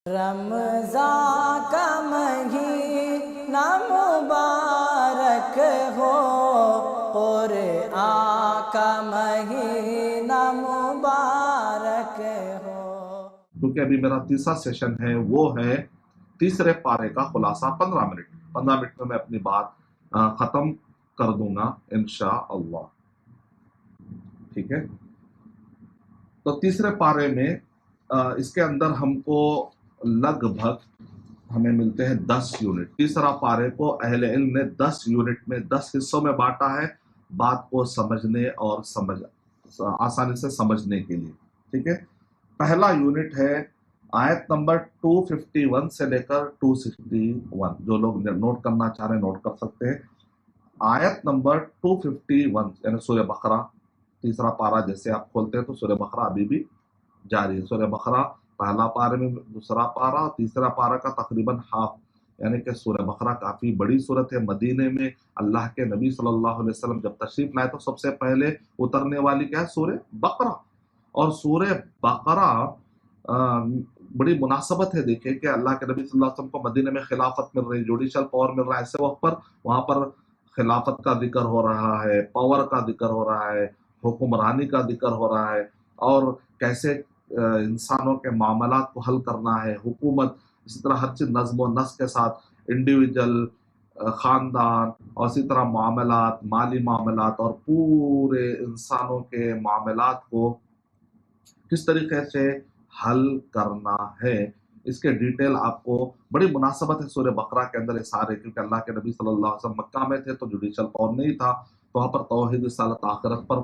رمضان کا مہینہ مبارک ہو، قرآن کا مہینہ مبارک ہو۔ کیونکہ ابھی میرا تیسرا سیشن ہے، وہ ہے تیسرے پارے کا خلاصہ 15 منٹ 15 منٹ میں میں اپنی بات ختم کر دوں گا انشاءاللہ، ٹھیک ہے۔ تو تیسرے پارے میں اس کے اندر ہم کو لگ بھگ ہمیں ملتے ہیں 10 یونٹ۔ تیسرا پارے کو اہل علم نے 10 یونٹ میں 10 حصوں میں بانٹا ہے، بات کو سمجھنے اور آسانی سے سمجھنے کے لیے، ٹھیک ہے۔ پہلا یونٹ ہے آیت نمبر 251 سے لے کر 261، جو لوگ نوٹ کرنا چاہ رہے ہیں نوٹ کر سکتے ہیں۔ آیت نمبر 251 یعنی سورہ بقرہ، تیسرا پارہ جیسے آپ کھولتے ہیں تو سورہ بقرہ ابھی بھی جاری ہے۔ سورہ بقرہ پہلا پارے میں دوسرا پارہ اور تیسرا پارہ کا تقریباً ہاف، یعنی کہ سورہ بقرہ کافی بڑی سورت ہے۔ مدینے میں اللہ کے نبی صلی اللہ علیہ وسلم جب تشریف لائے تو سب سے پہلے اترنے والی کیا ہے؟ سورہ بقرہ۔ اور سورہ بقرہ بڑی مناسبت ہے، دیکھیں کہ اللہ کے نبی صلی اللہ علیہ وسلم کو مدینے میں خلافت مل رہی، جوڈیشل پاور مل رہا ہے، ایسے وقت پر وہاں پر خلافت کا ذکر ہو رہا ہے، پاور کا ذکر ہو رہا ہے، حکمرانی کا ذکر ہو رہا ہے، اور کیسے انسانوں کے معاملات کو حل کرنا ہے، حکومت، اسی طرح ہر چیز نظم و نسق کے ساتھ، انڈیویجل، خاندان، اور اسی طرح معاملات، مالی معاملات اور پورے انسانوں کے معاملات کو کس طریقے سے حل کرنا ہے، اس کے ڈیٹیل آپ کو بڑی مناسبت ہے سورہ بقرہ کے اندر یہ سارے، کیونکہ اللہ کے نبی صلی اللہ علیہ وسلم مکہ میں تھے تو جوڈیشل پاور نہیں تھا، تو وہاں پر توحید، رسالت، آخرت پر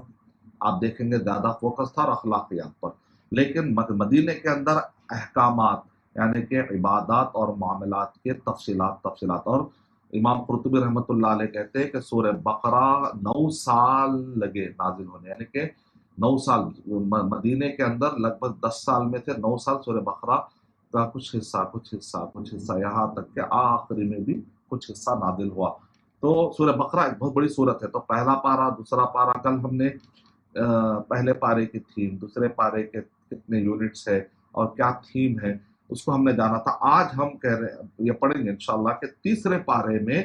آپ دیکھیں گے زیادہ فوکس تھا اور اخلاقیات پر۔ لیکن مدینے کے اندر احکامات یعنی کہ عبادات اور معاملات کے تفصیلات، اور امام قرطبی رحمۃ اللہ علیہ کہتے ہیں کہ سورہ بقرہ 9 سال لگے نازل ہونے، یعنی کہ 9 سال مدینے کے اندر لگ بھگ 10 سال میں تھے، 9 سال سورہ بقرہ کا کچھ حصہ یہاں تک کہ آخری میں بھی کچھ حصہ نازل ہوا۔ تو سورہ بقرہ ایک بہت بڑی سورت ہے۔ تو پہلا پارہ، دوسرا پارہ، کل ہم نے پہلے پارے کی تھیم، دوسرے پارے کے کتنے یونٹس ہے اور کیا تھیم ہے اس کو ہم نے جانا تھا۔ آج ہم کہہ رہے ہیں، یہ پڑھیں گے انشاءاللہ کہ تیسرے پارے میں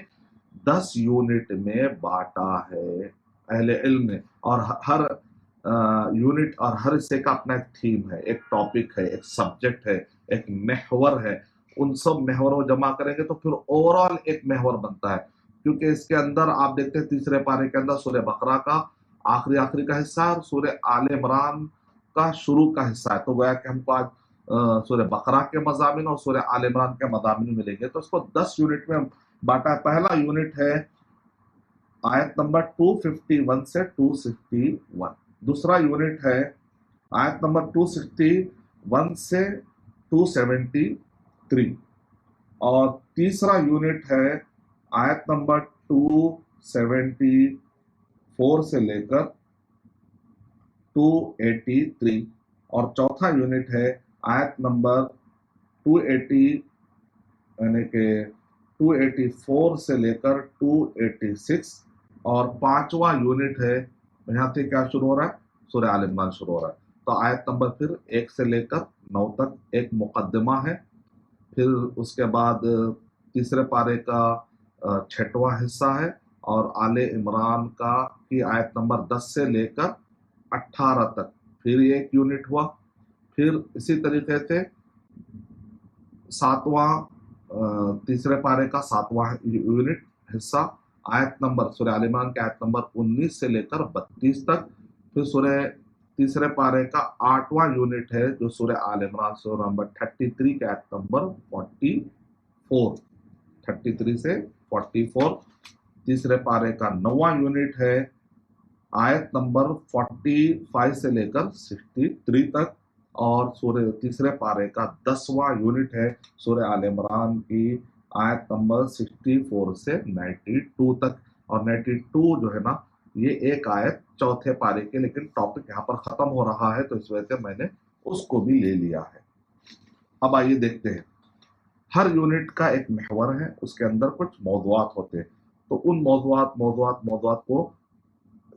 10 یونٹ میں بانٹا ہے اہل علم نے، اور ہر یونٹ اور ہر حصے کا اپنا ایک تھیم ہے، ایک ٹاپک ہے، ایک سبجیکٹ ہے، ایک محور ہے۔ ان سب محوروں جمع کریں گے تو پھر اوورال ایک محور بنتا ہے، کیونکہ اس کے اندر آپ دیکھتے ہیں تیسرے پارے کے اندر سورہ بقرہ کا آخری کا حصہ اور سورہ آل عمران کا شروع کا حصہ ہے، تو گویا کہ ہم کو آج سورہ بقرہ کے مضامین اور سورہ آل عمران کے مضامین ملیں گے، تو اس کو 10 یونٹ میں بانٹا ہے۔ پہلا یونٹ ہے آیت نمبر 251 سے 261، دوسرا یونٹ ہے آیت نمبر 261 سے 273، اور تیسرا یونٹ ہے آیت نمبر 274 سے لے کر 283، اور چوتھا یونٹ ہے آیت نمبر 280 یعنی کہ 284 سے لے کر 286، اور پانچواں یونٹ ہے یہاں سے کیا شروع ہو رہا ہے؟ سورہ آل عمران شروع ہو رہا ہے۔ تو آیت نمبر پھر 1 سے لے کر 9 تک ایک مقدمہ ہے، پھر اس کے بعد تیسرے پارے کا 6واں حصہ ہے، اور آل عمران کی آیت نمبر 10 سے لے کر 18 تک پھر ایک یونٹ ہوا۔ پھر اسی طریقے سے تیسرے پارے کا 7واں یونٹ حصہ آیت نمبر سورہ آل عمران کے آیت نمبر 19 سے لے کر 32 تک، پھر تیسرے پارے کا 8واں یونٹ ہے جو سورہ آل عمران سورہ نمبر 33 کے آیت نمبر 44، 33 سے 44۔ تیسرے پارے کا 9واں یونٹ ہے آیت نمبر 45 سے لے کر 63 تک، اور تیسرے پارے کا 10واں یونٹ ہے سورہ آل عمران کی آیت نمبر 64 سے 92 تک، اور 92 جو ہے نا یہ ایک آیت چوتھے پارے کے، لیکن ٹاپک یہاں پر ختم ہو رہا ہے تو اس وجہ سے میں نے اس کو بھی لے لیا ہے۔ اب آئیے دیکھتے ہیں، ہر یونٹ کا ایک محور ہے، اس کے اندر کچھ موضوعات ہوتے ہیں، تو ان موضوعات کو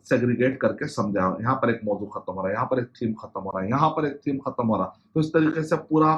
سیگریگیٹ کر کے سمجھا، یہاں پر ایک موضوع ختم ہو رہا ہے، یہاں پر ایک تھیم ختم ہو رہا ہے، یہاں پر ایک تھیم ختم ہو رہا ہے، تو اس طریقے سے پورا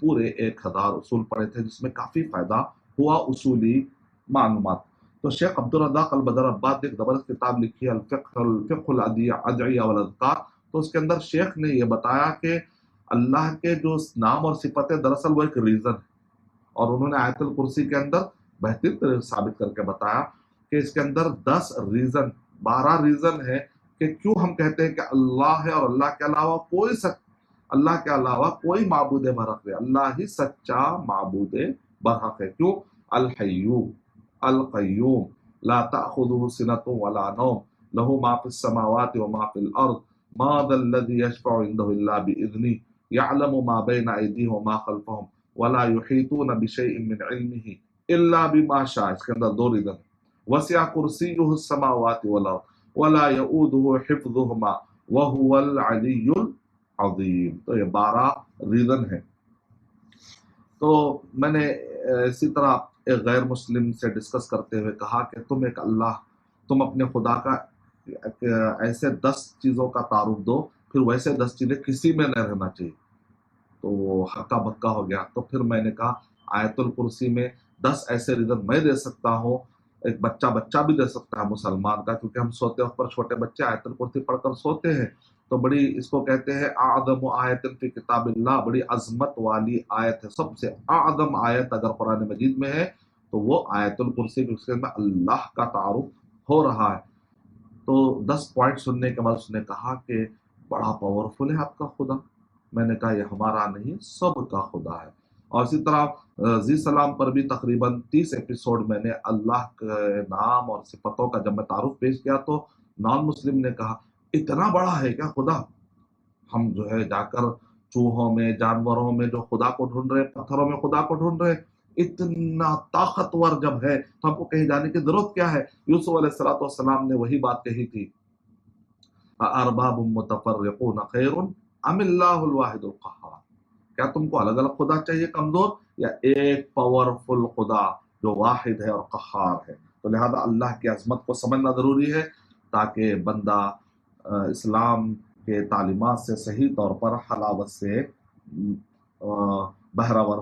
پورے 1000 اصول پڑھے تھے، جس میں کافی فائدہ ہوا اصولی معلومات۔ تو شیخ عبدالرزاق البدر عباد نے ایک زبردست کتاب لکھی ہے الفقہ الادعیہ والاذکار۔ تو اس کے اندر شیخ نے یہ بتایا کہ اللہ کے جو نام اور صفتیں دراصل وہ ایک ریزن ہے، اور انہوں نے آیت الکرسی کے اندر بہترین طریقے سے ثابت کر کے بتایا کہ اس کے اندر 12 ریزن ہے کہ کیوں ہم کہتے ہیں کہ اللہ ہے، اور اللہ کے علاوہ کوئی معبود برحق ہے، اللہ ہی سچا معبود برحق ہے۔ کیوں؟ الحیو القیوم لا تأخذه سنة ولا نوم له ما في السماوات وما في الأرض ما ذا الذي يشفع عنده إلا بإذنه يعلم ما بين أيديهم وما خلفهم ولا يحيطون بشيء من علمه إلا بما شاء۔ اس کے اندر 2 ریزن، وسع کرسیہ السماوات والارض ولا يؤوده حفظهما وهو العلی العظیم۔ تو یہ 12 ریزن ہیں۔ تو میں نے اسی طرح ایک غیر مسلم سے ڈسکس کرتے ہوئے کہا کہ تم اپنے خدا کا ایسے 10 چیزوں کا تعارف دو، پھر ویسے 10 چیزیں کسی میں نہ رہنا چاہیے۔ تو وہ ہکا بکا ہو گیا۔ تو پھر میں نے کہا آیت الکرسی میں 10 ایسے ریزن میں دے سکتا ہوں، ایک بچہ بھی دے سکتا ہے مسلمان کا، کیونکہ ہم سوتے وقت پر چھوٹے بچے آیت الکرسی پڑھ کر سوتے ہیں۔ تو بڑی اس کو کہتے ہیں اعظم آیت فی کتاب اللہ، بڑی عظمت والی آیت ہے، سب سے اعظم آیت اگر قرآن مجید میں ہے تو وہ آیت الکرسی، جس میں اللہ کا تعارف ہو رہا ہے۔ تو 10 پوائنٹ سننے کے بعد اس نے کہا کہ بڑا پاورفل ہے آپ کا خدا۔ میں نے کہا یہ ہمارا نہیں، سب کا خدا ہے۔ اور اسی طرح ذی سلام پر بھی تقریباً 30 ایپیسوڈ میں نے اللہ کے نام اور صفتوں کا جب میں تعارف پیش کیا تو نان مسلم نے کہا اتنا بڑا ہے کیا خدا؟ ہم جو ہے جا کر چوہوں میں، جانوروں میں جو خدا کو ڈھونڈ رہے، پتھروں میں خدا کو ڈھونڈ رہے، اتنا طاقتور جب ہے تو ہم کو کہیں جانے کی ضرورت کیا ہے؟ یوسف علیہ السلام نے وہی بات کہی تھی، ارباب متفرقون خیر ام اللہ الواحد القہار۔ کیا تم کو الگ الگ خدا چاہیے کمزور، یا ایک پاورفل خدا جو واحد ہے اور قہار ہے؟ تو لہذا اللہ کی عظمت کو سمجھنا ضروری ہے تاکہ بندہ اسلام کے تعلیمات سے صحیح طور پر حلاوت سے بہرور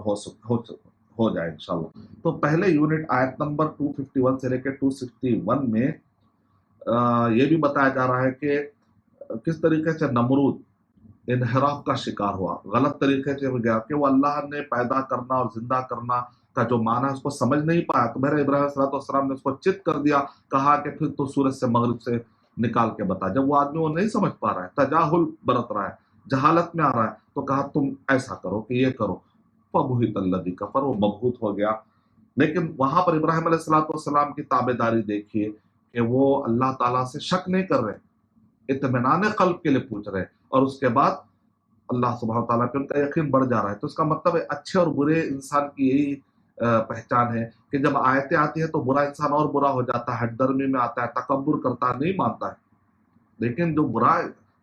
ہو جائے انشاءاللہ۔ تو پہلے یونٹ آیت نمبر 251 سے لے کے 261 میں یہ بھی بتایا جا رہا ہے کہ کس طریقے سے نمرود انحراف کا شکار ہوا، غلط طریقے سے گیا، کہ وہ اللہ نے پیدا کرنا اور زندہ کرنا کا جو معنی ہے اس کو سمجھ نہیں پایا۔ تو میرے ابراہیم صلی اللہ علیہ وسلم نے اس کو چت کر دیا، کہا کہ پھر تو سورج سے مغرب سے نکال کے بتا۔ جب وہ آدمی وہ نہیں سمجھ پا رہا ہے، تجاہل برت رہا ہے، جہالت میں آ رہا ہے، تو کہا تم ایسا کرو کہ یہ کرو، فبہت الذی کفر، وہ مبہوت ہو گیا۔ لیکن وہاں پر ابراہیم علیہ السلام کی تابعداری دیکھیے کہ وہ اللہ تعالیٰ سے شک نہیں کر رہے، اطمینان قلب کے لیے پوچھ رہے، اور اس کے بعد اللہ سبحانہ تعالیٰ پہ ان کا یقین بڑھ جا رہا ہے۔ تو اس کا مطلب ہے اچھے اور برے انسان کی یہی پہچان ہے کہ جب آیتیں آتی ہیں تو برا انسان اور برا ہو جاتا ہے، ہٹ درمی میں آتا ہے، تکبر کرتا ہے، نہیں مانتا ہے۔ لیکن جو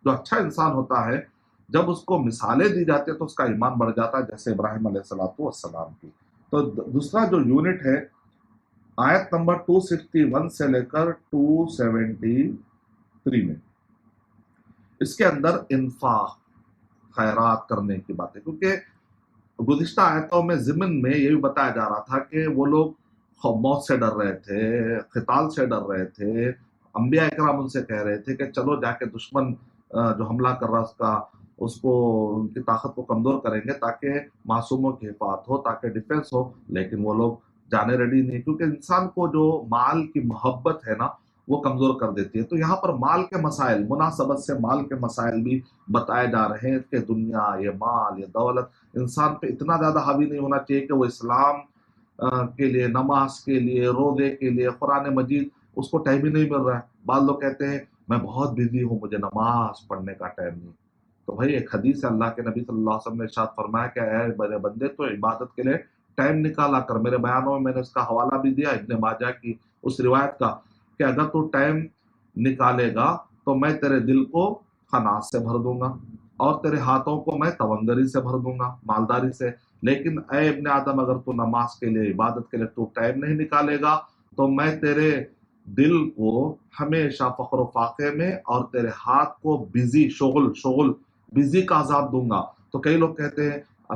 اچھا انسان ہوتا ہے، جب اس کو مثالیں دی جاتی ہیں تو اس کا ایمان بڑھ جاتا ہے، جیسے ابراہیم علیہ السلام کی۔ تو دوسرا جو یونٹ ہے آیت نمبر 261 سے لے کر 273 میں، اس کے اندر انفاق، خیرات کرنے کی بات ہے، کیونکہ گزشتہ آیتوں میں ضمن میں یہ بھی بتایا جا رہا تھا کہ وہ لوگ موت سے ڈر رہے تھے، قتال سے ڈر رہے تھے، انبیاء اکرام ان سے کہہ رہے تھے کہ چلو جا کے دشمن جو حملہ کر رہا اس کو ان کی طاقت کو کمزور کریں گے تاکہ معصوموں کی حفاظت ہو، تاکہ ڈیفنس ہو، لیکن وہ لوگ جانے ریڈی نہیں، کیونکہ انسان کو جو مال کی محبت ہے نا وہ کمزور کر دیتی ہے۔ تو یہاں پر مال کے مسائل، مناسبت سے مال کے مسائل بھی بتائے جا رہے ہیں کہ دنیا، یہ مال، یہ دولت انسان پہ اتنا زیادہ حاوی نہیں ہونا چاہیے کہ وہ اسلام کے لیے، نماز کے لیے، روزے کے لیے، قرآن مجید اس کو ٹائم ہی نہیں مل رہا ہے۔ بعض لوگ کہتے ہیں میں بہت بزی ہوں، مجھے نماز پڑھنے کا ٹائم نہیں۔ تو بھائی ایک حدیث ہے، اللہ کے نبی صلی اللہ علیہ وسلم نے ارشاد فرمایا کہ اے میرے بندے تو عبادت کے لیے ٹائم نکالا کر۔ میرے بیانوں میں نے اس کا حوالہ بھی دیا، ابن ماجہ کی اس روایت کا، کہ اگر تو ٹائم نکالے گا تو میں تیرے دل کو قناعت سے بھر دوں گا اور تیرے ہاتھوں کو میں تونگری سے بھر دوں گا، مالداری سے۔ لیکن اے ابن آدم، اگر تو نماز کے لیے، عبادت کے لیے تو ٹائم نہیں نکالے گا تو میں تیرے دل کو ہمیشہ فخر و فاقے میں اور تیرے ہاتھ کو بزی کا عذاب دوں گا۔ تو کئی لوگ کہتے ہیں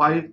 5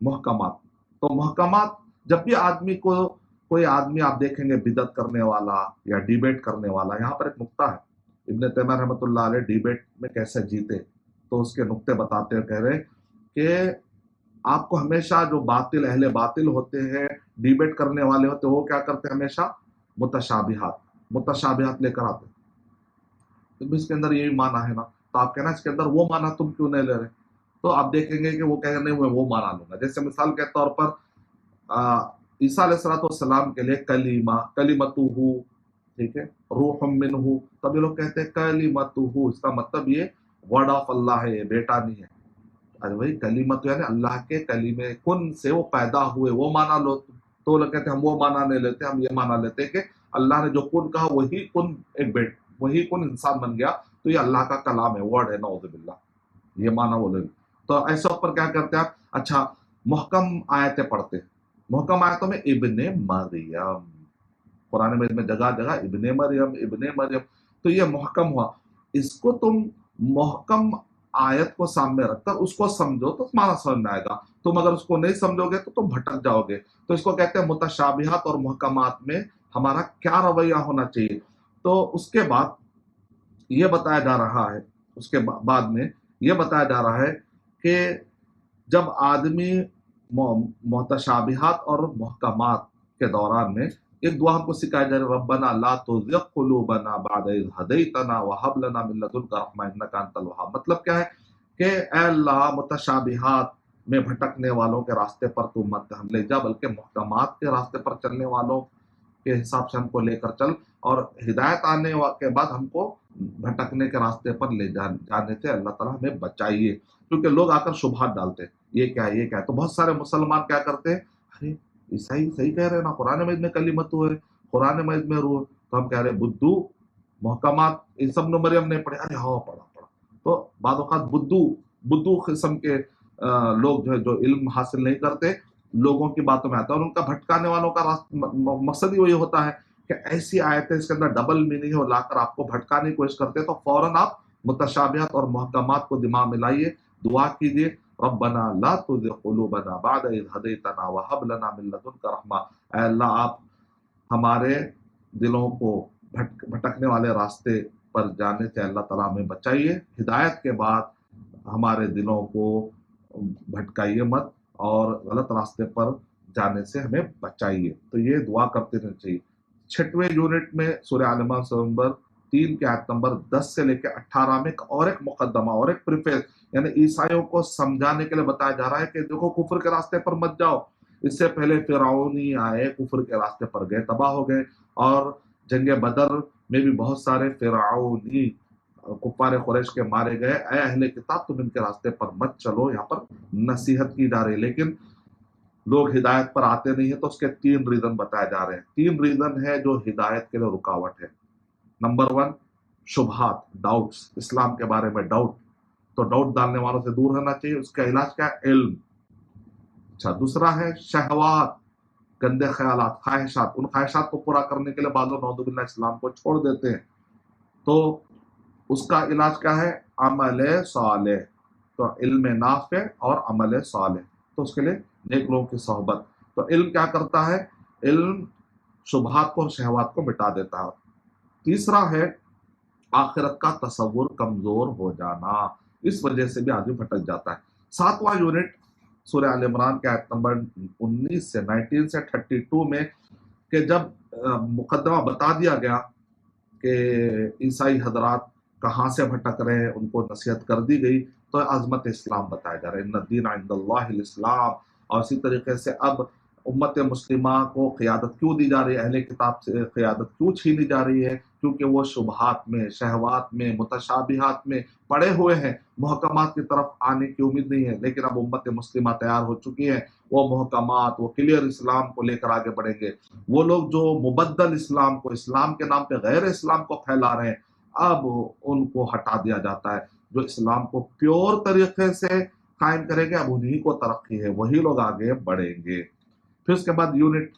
محکمات. تو محکمات جب بھی آدمی کو کوئی آدمی آپ دیکھیں گے بدعت کرنے والا یا ڈیبیٹ کرنے والا, یہاں پر ایک نقطہ ہے, ابن تیمیہ رحمۃ اللہ علیہ ڈیبیٹ میں کیسے جیتے, تو اس کے نقطے بتاتے ہیں, کہہ رہے کہ آپ کو ہمیشہ جو باطل اہل باطل ہوتے ہیں, ڈیبیٹ کرنے والے ہوتے ہیں, وہ کیا کرتے ہیں, ہمیشہ متشابہات لے کر آتے ہیں. تو اس کے اندر یہی معنی ہے نا, تو آپ کہنا اس کے اندر وہ معنی تم کیوں نہیں لے رہے, تو آپ دیکھیں گے کہ وہ کہیں گے نہیں میں وہ معنی لوں گا. جیسے مثال کے طور پر عیسیٰ علیہ السلام کے لیے کلیمتہ, ٹھیک ہے, روح منہ, تب یہ لوگ کہتے ہیں کلیمتہ, اس کا مطلب یہ ورڈ آف اللہ ہے, یہ بیٹا نہیں ہے. ارے بھائی کلیمت یعنی اللہ کے کلیمے کن سے وہ پیدا ہوئے, وہ معنی لو. تو لوگ کہتے ہیں ہم وہ معنی نہیں لیتے, ہم یہ معنی لیتے کہ اللہ نے جو کن کہا وہی کن ایک وہی کن انسان بن گیا, تو یہ اللہ کا کلام ہے, ورڈ ہے, نعوذ باللہ, یہ معنی وہ لے. تو ایسے اوپر کیا کرتے ہیں آپ, اچھا محکم آیتیں پڑھتے ہیں, محکم آیتوں میں ابن مریم, قرآن مجید میں جگہ جگہ ابن مریم, تو یہ محکم ہوا. اس کو تم محکم آیت کو سامنے رکھ کر اس کو سمجھو تو معنی سمجھ میں آئے گا, تم اگر اس کو نہیں سمجھو گے تو تم بھٹک جاؤ گے. تو اس کو کہتے ہیں متشابہات اور محکمات میں ہمارا کیا رویہ ہونا چاہیے. تو اس کے بعد یہ بتایا جا رہا ہے, اس کے بعد میں یہ بتایا جا رہا ہے کہ جب آدمی متشابہات اور محکمات کے دوران میں ایک دعا ہم کو سکھایا جا رہا ہے, ربنا لا تزغ قلوبنا بعد اذ ہدیتنا وہب لنا من لدنک رحمۃ انک انت الوہاب. مطلب کیا ہے کہ اے اللہ متشابہات میں بھٹکنے والوں کے راستے پر تو مت ہم لے جا, بلکہ محکمات کے راستے پر چلنے والوں کے حساب سے ہم کو لے کر چل, اور ہدایت آنے کے بعد ہم کو بھٹکنے کے راستے پر لے جانے سے اللہ تعالیٰ ہمیں بچائیے. کیونکہ لوگ آ کر شبہات ڈالتے ہیں, یہ کیا ہے, یہ کیا ہے. تو بہت سارے مسلمان کیا کرتے ہیں, ارے عیسائی صحیح کہہ رہے ہیں نا, قرآن مجید میں کلمت ہے, قرآن مجید میں روح, تو ہم کہہ رہے ہیں بدھو محکمات عیسی ابن مریم نے پڑھے, ارے ہاں پڑھا. تو بعض اوقات بدھو قسم کے لوگ جو ہے جو علم حاصل نہیں کرتے, لوگوں کی باتوں میں آتا ہے, اور ان کا بھٹکانے والوں کا مقصد ہی وہی ہوتا ہے کہ ایسی آیتیں اس کے اندر ڈبل میننگ ہے, لا کر آپ کو بھٹکانے کی کوشش کرتے ہیں. تو فوراً آپ متشابہات اور محکمات کو دماغ میں لائیے, دعا کیجیے, ربنا لا تزغ قلوبنا بعد اذ ہدیتنا وہب لنا من لدنک رحمہ. اے اللہ آپ ہمارے دلوں کو بھٹکنے والے راستے پر جانے سے اللہ تعالیٰ ہمیں بچائیے, ہدایت کے بعد ہمارے دلوں کو بھٹکائیے مت, اور غلط راستے پر جانے سے ہمیں بچائیے. تو یہ دعا کرتے رہنا چاہیے. 6ویں یونٹ میں سورہ آل عمران سورہ نمبر 3 کے آیت نمبر 10 سے لے کے 18 میں اور ایک مقدمہ اور ایک پریفیس, یعنی عیسائیوں کو سمجھانے کے لیے بتایا جا رہا ہے کہ دیکھو کفر کے راستے پر مت جاؤ. اس سے پہلے فرعونی آئے, کفر کے راستے پر گئے, تباہ ہو گئے, اور جنگ بدر میں بھی بہت سارے فرعونی کفار قریش کے مارے گئے. اے اہل کتاب تم ان کے راستے پر مت چلو, یہاں پر نصیحت کی جا رہی ہے. لیکن لوگ ہدایت پر آتے نہیں ہیں, تو اس کے 3 ریزن بتائے جا رہے ہیں. 3 ریزن ہے جو ہدایت کے لیے رکاوٹ ہے. نمبر 1 شبہات, ڈاؤٹس, اسلام کے بارے میں ڈاؤٹ, تو ڈاؤٹ ڈالنے والوں سے دور رہنا چاہیے. اس کا علاج کیا ہے, علم. اچھا دوسرا ہے شہوات, گندے خیالات, خواہشات. ان خواہشات کو پورا کرنے کے لیے بعض لوگ نعوذ باللہ اسلام کو چھوڑ دیتے ہیں. تو اس کا علاج کیا ہے, عمل صالح. تو علم نافع اور عمل صالح, تو اس کے لیے نیک لوگوں کی صحبت. تو علم کیا کرتا ہے, علم شبہات کو اور شہوات کو مٹا دیتا ہے. تیسرا ہے آخرت کا تصور کمزور ہو جانا, اس وجہ سے بھی آدمی بھٹک جاتا ہے. 7واں یونٹ سورہ آل عمران کے آیت نمبر 19 سے 32 میں, کہ جب مقدمہ بتا دیا گیا کہ عیسائی حضرات کہاں سے بھٹک رہے ہیں, ان کو نصیحت کر دی گئی, تو عظمت اسلام بتایا جا رہا ہے, ان الدین عند اللہ الاسلام. اور اسی طریقے سے اب امت مسلمہ کو قیادت کیوں دی جا رہی ہے, اہل کتاب سے قیادت کیوں چھینی جا رہی ہے, کیونکہ وہ شبہات میں, شہوات میں, متشابہات میں پڑے ہوئے ہیں, محکمات کی طرف آنے کی امید نہیں ہے. لیکن اب امت مسلمہ تیار ہو چکی ہے, وہ محکمات, وہ کلیئر اسلام کو لے کر آگے بڑھیں گے. وہ لوگ جو مبدل اسلام کو, اسلام کے نام پہ غیر اسلام کو پھیلا رہے ہیں, اب ان کو ہٹا دیا جاتا ہے. جو اسلام کو پیور طریقے سے قائم کریں گے, اب انہی کو ترقی ہے, وہی لوگ آگے بڑھیں گے. پھر اس کے بعد یونٹ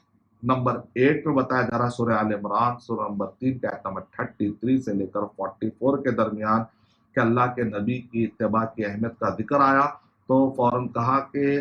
نمبر 8 میں بتایا جا رہا ہے سورہ آل عمران سورہ نمبر 3 کے آیت نمبر 33 سے لے کر 44 کے درمیان, کہ اللہ کے نبی کی اتباع کی اہمیت کا ذکر آیا, تو فوراً کہا کہ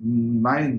9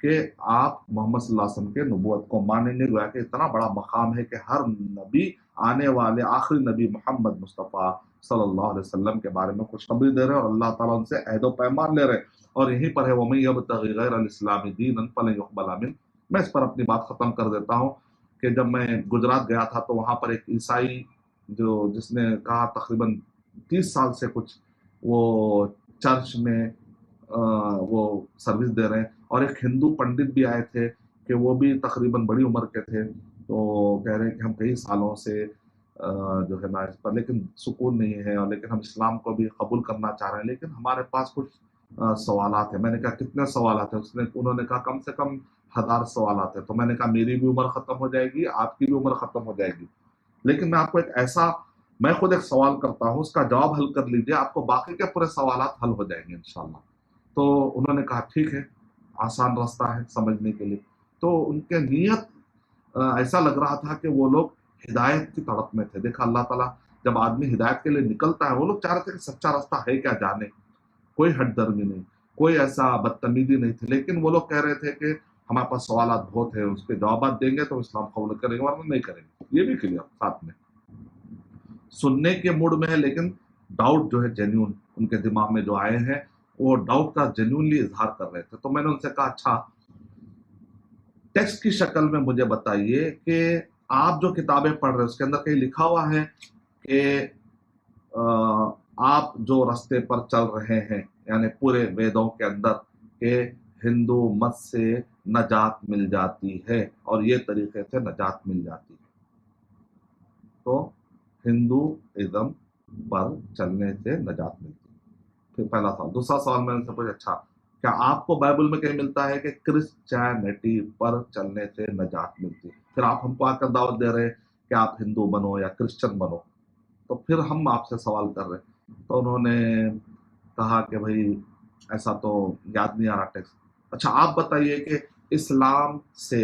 کہ آپ محمد صلی اللہ علیہ وسلم کے نبوت کو مانیں گے. گویا کہ اتنا بڑا مقام ہے کہ ہر نبی آنے والے آخری نبی محمد مصطفیٰ صلی اللہ علیہ وسلم کے بارے میں خوشخبری دے رہے ہیں اور اللہ تعالیٰ ان سے عہد و پیمان لے رہے ہیں. اور یہیں پر ہے وَمَن يَبْتَغِ غَيْرَ الْإِسْلَامِ دِينًا فَلَن يُقْبَلَ مِنْهُ. میں اس پر اپنی بات ختم کر دیتا ہوں کہ جب میں گجرات گیا تھا تو وہاں پر ایک عیسائی جس نے کہا تقریباً 30 سال سے کچھ وہ چرچ میں وہ سروس دے رہے ہیں، اور ایک ہندو پنڈت بھی آئے تھے کہ وہ بھی تقریباً بڑی عمر کے تھے. تو کہہ رہے ہیں کہ ہم کئی سالوں سے جو ہے نا اس پر لیکن سکون نہیں ہے، اور لیکن ہم اسلام کو بھی قبول کرنا چاہ رہے ہیں، لیکن ہمارے پاس کچھ سوالات ہیں. میں نے کہا کتنے سوالات ہیں؟ انہوں نے کہا کم سے کم 1000 سوالات ہیں. تو میں نے کہا میری بھی عمر ختم ہو جائے گی، آپ کی بھی عمر ختم ہو جائے گی، لیکن میں آپ کو میں خود ایک سوال کرتا ہوں، اس کا جواب حل کر لیجئے، آپ کو باقی کے پورے سوالات حل ہو جائیں گے انشاءاللہ. تو انہوں نے کہا ٹھیک ہے، آسان راستہ ہے سمجھنے کے لیے. تو ان کے نیت ایسا لگ رہا تھا کہ وہ لوگ ہدایت کی تڑپ میں تھے. دیکھا اللہ تعالیٰ جب آدمی ہدایت کے لیے نکلتا ہے، وہ لوگ چاہ رہے تھے کہ سچا راستہ ہے کیا جانے، کوئی ہٹ درمی نہیں، کوئی ایسا بدتمیزی نہیں تھی، لیکن وہ لوگ کہہ رہے تھے کہ ہمارے پاس سوالات بہت ہیں، اس کے جوابات دیں گے تو اسلام قبول کریں گے ورنہ نہیں کریں گے. یہ بھی کلیئر ساتھ میں سننے کے موڈ میں ہے، لیکن ڈاؤٹ جو ہے جینیون ان کے دماغ میں جو آئے ہیں وہ ڈاؤٹ کا جینیونلی اظہار کر رہے تھے. تو میں نے ان سے کہا اچھا ٹیکسٹ کی شکل میں مجھے بتائیے کہ آپ جو کتابیں پڑھ رہے ہیں اس کے اندر کہیں لکھا ہوا ہے کہ آپ جو راستے پر چل رہے ہیں یعنی پورے ویدوں کے اندر کہ ہندو مت سے نجات مل جاتی ہے اور یہ طریقے سے نجات مل جاتی ہے. تو ہندو ازم پر چلنے سے نجات ملتی ہے. پھر پہلا سوال. دوسرا سوال میں ان سے پوچھا اچھا کیا آپ کو بائبل میں کہیں ملتا ہے کہ کرسچینٹی پر چلنے سے نجات ملتی ہے؟ پھر آپ ہم کو آ کر دعوت دے رہے ہیں کہ آپ ہندو بنو یا کرسچن بنو. تو پھر ہم آپ سے سوال کر رہے ہیں. تو انہوں نے کہا کہ بھائی ایسا تو یاد نہیں آ رہا ٹیکسٹ. اچھا آپ بتائیے کہ اسلام سے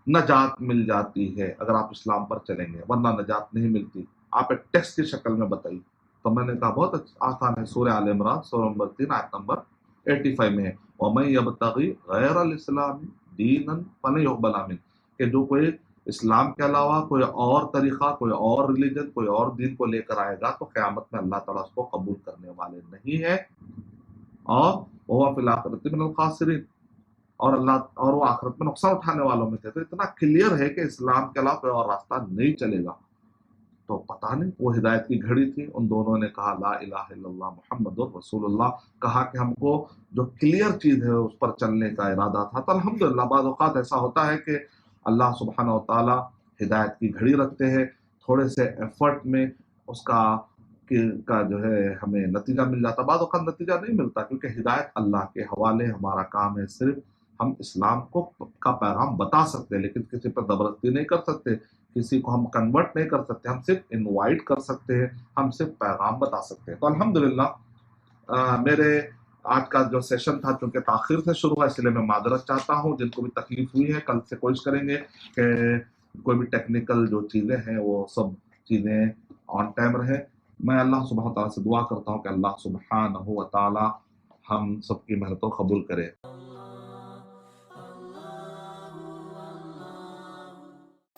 نجات مل جاتی ہے اگر آپ اسلام پر چلیں گے ورنہ نجات نہیں ملتی، آپ ایک ٹیکسٹ کی شکل میں بتائیے. تو میں نے کہا بہت آسان ہے، سورہ آل عمران سورہ نمبر 3 آیت نمبر 85 میں ہے وَمَن يَبْتَغِ غَيْرَ الْإِسْلَامِ دِينًا فَلَن يُقْبَلَ مِنْهُ کہ جو کوئی اسلام کے علاوہ کوئی اور طریقہ، کوئی اور ریلیجن، کوئی اور دین کو لے کر آئے گا تو قیامت میں اللہ تعالیٰ اس کو قبول کرنے والے نہیں ہے، اور وَهُوَ فِي الْآخِرَةِ مِنَ الْخَاسِرِينَ اور وہ آخرت میں نقصان اٹھانے والوں میں تھے. تو اتنا کلیئر ہے کہ اسلام کے علاوہ کوئی اور راستہ نہیں چلے گا. تو پتہ نہیں وہ ہدایت کی گھڑی تھی. ان دونوں نے کہا لا الہ الا اللہ محمد رسول اللہ، کہا کہ ہم کو جو کلیئر چیز ہے اس پر چلنے کا ارادہ تھا. تو الحمدللہ بعض اوقات ایسا ہوتا ہے کہ اللہ سبحانہ و تعالیٰ ہدایت کی گھڑی رکھتے ہیں، تھوڑے سے ایفرٹ میں اس کا جو ہے ہمیں نتیجہ مل جاتا. بعض اوقات نتیجہ نہیں ملتا کیونکہ ہدایت اللہ کے حوالے. ہمارا کام ہے صرف ہم اسلام کا پیغام بتا سکتے ہیں، لیکن کسی پر زبردستی نہیں کر سکتے، کسی کو ہم کنورٹ نہیں کر سکتے، ہم صرف انوائٹ کر سکتے ہیں، ہم صرف پیغام بتا سکتے ہیں. تو الحمدللہ میرے آج کا جو سیشن تھا چونکہ تاخیر سے شروع ہوا اس لیے میں معذرت چاہتا ہوں. جن کو بھی تکلیف ہوئی ہے کل سے کوشش کریں گے کہ کوئی بھی ٹیکنیکل جو چیزیں ہیں وہ سب چیزیں آن ٹائم رہیں. میں اللہ سبحانہ تعالیٰ سے دعا کرتا ہوں کہ اللہ سبحانہ و تعالیٰ ہم سب کی محنتوں قبول کرے.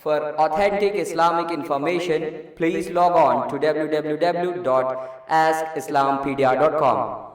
For authentic Islamic information, please log on to www.askislampedia.com.